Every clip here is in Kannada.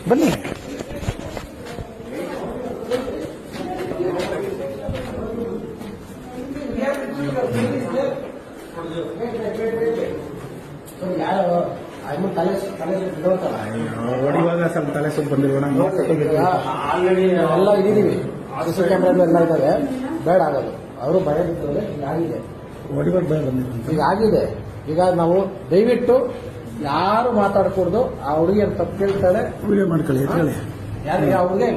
ಬನ್ನಿ. ಹೊಡಿವಾಗ ಸ್ವಲ್ಪ ತಲೆ ಸುತ್ತ ಬಂದಿರೋಣ. ಆಲ್ರೆಡಿ ಎಲ್ಲ ಇದ್ದೀವಿ, CC ಕ್ಯಾಮ್ರಾಗಳು ಎಲ್ಲ ಇದ್ದಾರೆ. ಬೇಡ ಆಗೋದು, ಅವರು ಭಯ ಬಿಟ್ಟರೆ ಆಗಿದೆ, ಹೊಡಿವಾಗ ಭಯ ಬಂದಿರೋ ಈಗ ಆಗಿದೆ. ಈಗ ನಾವು ದಯವಿಟ್ಟು ಯಾರು ಮಾತಾಡಕೂಡ್ದು. ಆ ಹುಡುಗಿ ಅಂತ ತಪ್ಪು ಕೇಳ್ತಾಳೆ, ವಿಡಿಯೋ ಮಾಡ್ಕೊಳ್ಳಿ. ಹೇಳಿ ಯಾರಿಗೆ ಆ ಹುಡುಗಿ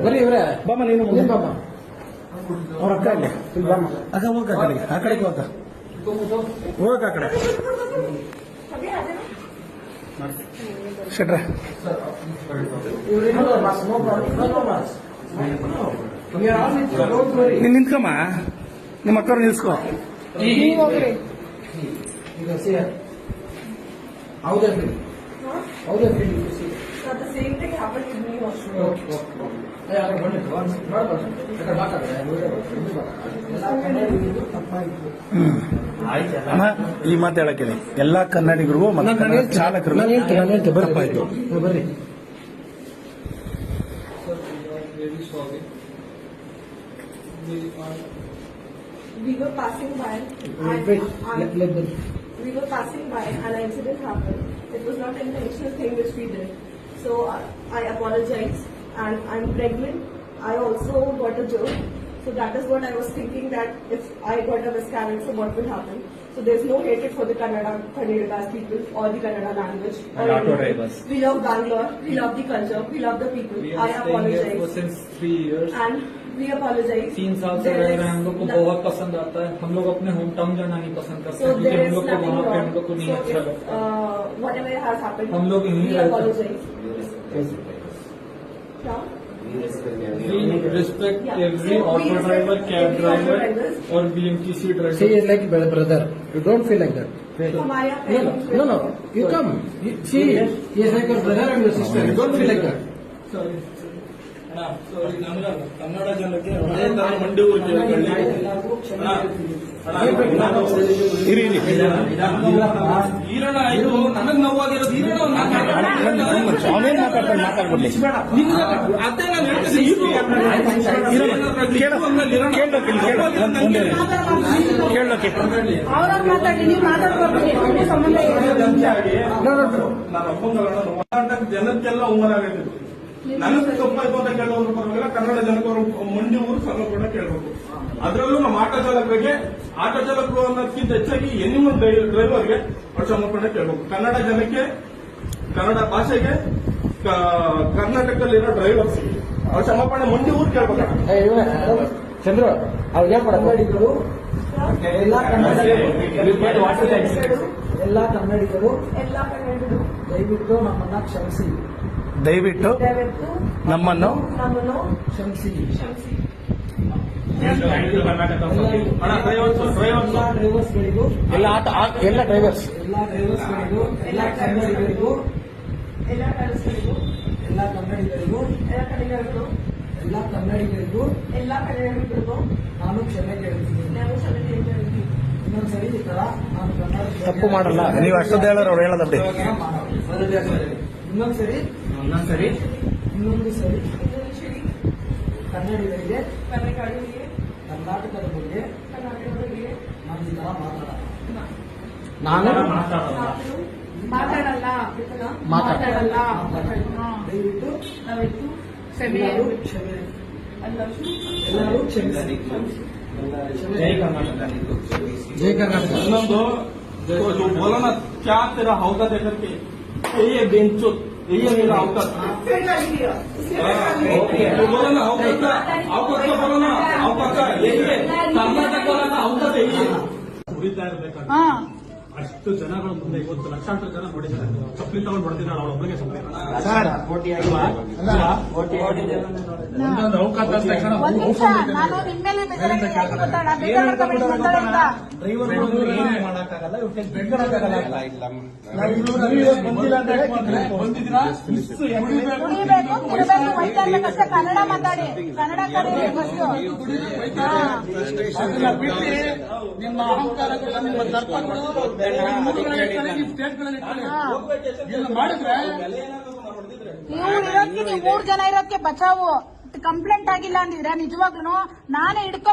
ಬರೀ ಇವ್ರೆ ಬಾಮ, ನೀನು ಬಾಮ, ಅವ್ರ ಅಕ್ಕ ಅಲ್ಲಿ ಇಲ್ಲಿ ಬಾಮ, ಅಕ್ಕ ಹೋಗ ಆ ಕಡೆಗೆ, ಆ ಕಡೆಗೆ ಹೋಗ, ಹೋಗಕ್ಕ ಆ ಕಡೆ. ಶೆಟ್ರೆ ನೀನ್ ನಿಂತ್ಕಮ್ಮ, ನಿಮ್ಮ ಅಕ್ಕವ್ರು ನಿಲ್ಸ್ಕೊ. ಹೌದೇ ಹೌದೇ The same thing happened with me also. ಅಣ್ಣ, ಈ ಮಾತು ಹೇಳಕ್ಕೆ ಎಲ್ಲಾ ಕನ್ನಡಿಗರಿಗೂ ಮತ್ತೆ ಚಾಲಕರಿಗೂ ಬರ್ಪಾಯ್ತು. ಬರ್ರಿ. We were passing by. We were passing by, and an incident happened. It was not an intentional thing which we did. So I apologize, and I'm pregnant. I also got a joke. So that is what I was thinking, that if I got a miscarriage, so what will happen? So there's no hatred for the Kannada people or the Kannada language. We love Bangalore, we love the culture, we love the people. I apologize. Since 3 years. And we apologize. 3 साल से रह रहे हैं, हम लोग को बहुत पसंद आता है. हम लोग अपने होम टाउन जाना नहीं पसंद करते हैं, क्योंकि हम लोग को वहाँ पे हम लोग को नहीं अच्छा लगता. Whatever has happened, हम लोग we यहीं apologize. We respect every auto driver, cab driver or BMTC driver. She is like brother. You don't feel like that. No. You come. She is like your brother and your sister. You don't feel like that. Sorry. Kannada ಜನಕ್ಕೆ ಅದೇ ತರ ಮಂಡಿ ಊರಿಗೆ ಈರಣ್ಣ ಆಯ್ತು. ನನಗ್ ನೋವಾಗಿರೋದು ಈರಣ್ಣ ಮಾತಾಡ್ಬಿಡ್ಲಿ. ಅದೇ ನಾನು ಹೇಳ್ತೀನಿ. ಕೇಳೋಕೆ ಅವ್ರಾಗ ಮಾತಾಡಿ, ನೀವು ಮಾತಾಡ್ಕೊಡ್ತೀನಿ, ಸಂಬಂಧ ಜನಕ್ಕೆಲ್ಲ ಅವಮಾನ ಆಗೈತೆ. ನನಗೆ ತಪ್ಪಾಯ್ತು ಅಂತ ಕೇಳೋದ್ರ ಪರವಾಗಿಲ್ಲ, ಕನ್ನಡ ಜನಕವರು ಮಂಡಿ ಊರು ಸಂಘ ಕೇಳಬೇಕು. ಅದರಲ್ಲೂ ನಮ್ಮ ಆಟೋ ಚಾಲಕರು ಅನ್ನೋದಕ್ಕಿಂತ ಹೆಚ್ಚಾಗಿ ಎನಿಮಲ್ ಡ್ರೈವರ್ಗೆ ಸಮರ್ಪಣೆ ಕೇಳಬೇಕು. ಕನ್ನಡ ಜನಕ್ಕೆ, ಕನ್ನಡ ಭಾಷೆಗೆ, ಕರ್ನಾಟಕದಲ್ಲಿರೋ ಡ್ರೈವರ್ಸ್ ಅವ್ರ ಸಮರ್ಪಣೆ ಮಂಡಿ ಊರು ಕೇಳ್ಬೇಕು. ಚಂದ್ರು ಅವ್ರಿಗೆ ಕನ್ನಡಿಗರು, ಎಲ್ಲ ಕನ್ನಡಿಗರು ದಯವಿಟ್ಟು ನಮ್ಮನ್ನ ಕ್ಷಮಿಸಿ, ದಯವಿಟ್ಟು ನಮ್ಮನ್ನು ಕ್ಷಮಿಸಿ. ಡ್ರೈವರ್ಸ್ಗಳಿಗೂ, ಎಲ್ಲ ಡ್ರೈವರ್ಸ್ಗಳಿಗೂ, ಎಲ್ಲ ಕನ್ನಡಿಗರಿಗೂ, ನಾನು ಕ್ಷಮೆ ಕೇಳ್ತೀನಿ. ಇನ್ನೊಂದ್ಸರಿ ಈ ತರ ನಾನು ಕನ್ನಡ ತಪ್ಪು ಮಾಡಲ್ಲ. ನೀವು ಅಷ್ಟೊಂದು ಹೇಳೋರು ಅವ್ರು ಹೇಳೋದಪ್ಪಿ. ಇನ್ನೊಂದು ಸರಿ ಕನ್ನಡಿಗರಿಗೆ, ಕರ್ನಾಟಕದ ಬಗ್ಗೆ ನಾನು ಈ ತರ ಮಾತಾಡಲ್ಲ. ದಯವಿಟ್ಟು ಕ್ಷಮೆ. ಎಲ್ಲರೂ ಕ್ಷಮಿಸಿ. ಜೈ ಕರ್ನಾಟಕ. ಜೈ ಕರ್ನಾಟಕ. ಇನ್ನೊಂದು ಬೋಲನ ಕ್ಯಾ तेरा हौका देकर के ये बेंचो ये मेरा हौका बोला ना हौका बोला ना हौका ये कर्नाटक वाला ना हौका ये ಉರಿತಾ ಇರಬೇಕಾದ್ರೆ ಅಷ್ಟು ಜನಗಳ ಮುಂದೆ ಇವತ್ತು ಲಕ್ಷಾಂತರ ಜನ ನೋಡಿದ್ದಾರೆ. ಚಪ್ಪಲಿ ತಗೊಂಡು ಹೊಡೆದಿದ್ದಾಳೆ ಅವಳ ಒಬ್ಬರಿಗೆ. ಒಂದೊಂದು ಅವಕಾಶ ತಕ್ಷಣ ಮಾಡಕ್ಕಾಗಲ್ಲ, ಬಂದಿದ್ದೀರಾ ಕನ್ನಡ ಮಾತಾಡಿ, ಕನ್ನಡ ಬಿಟ್ಟು ನಿಮ್ಮ ಅಹಂಕಾರಗಳು, ನಿಮ್ಮ ದರ್ಪಗಳು ಮಾಡಿದ್ರೆ ನೀವು 3 ಜನ ಇರೋದಕ್ಕೆ ಬಚಾವು ಕಂಪ್ಲೇಂಟ್ ಆಗಿಲ್ಲ ಅಂದಿದ್ರೆ ನಿಜವಾಗ್ಲೂ ನಾನೇ ಹಿಡ್ಕೊ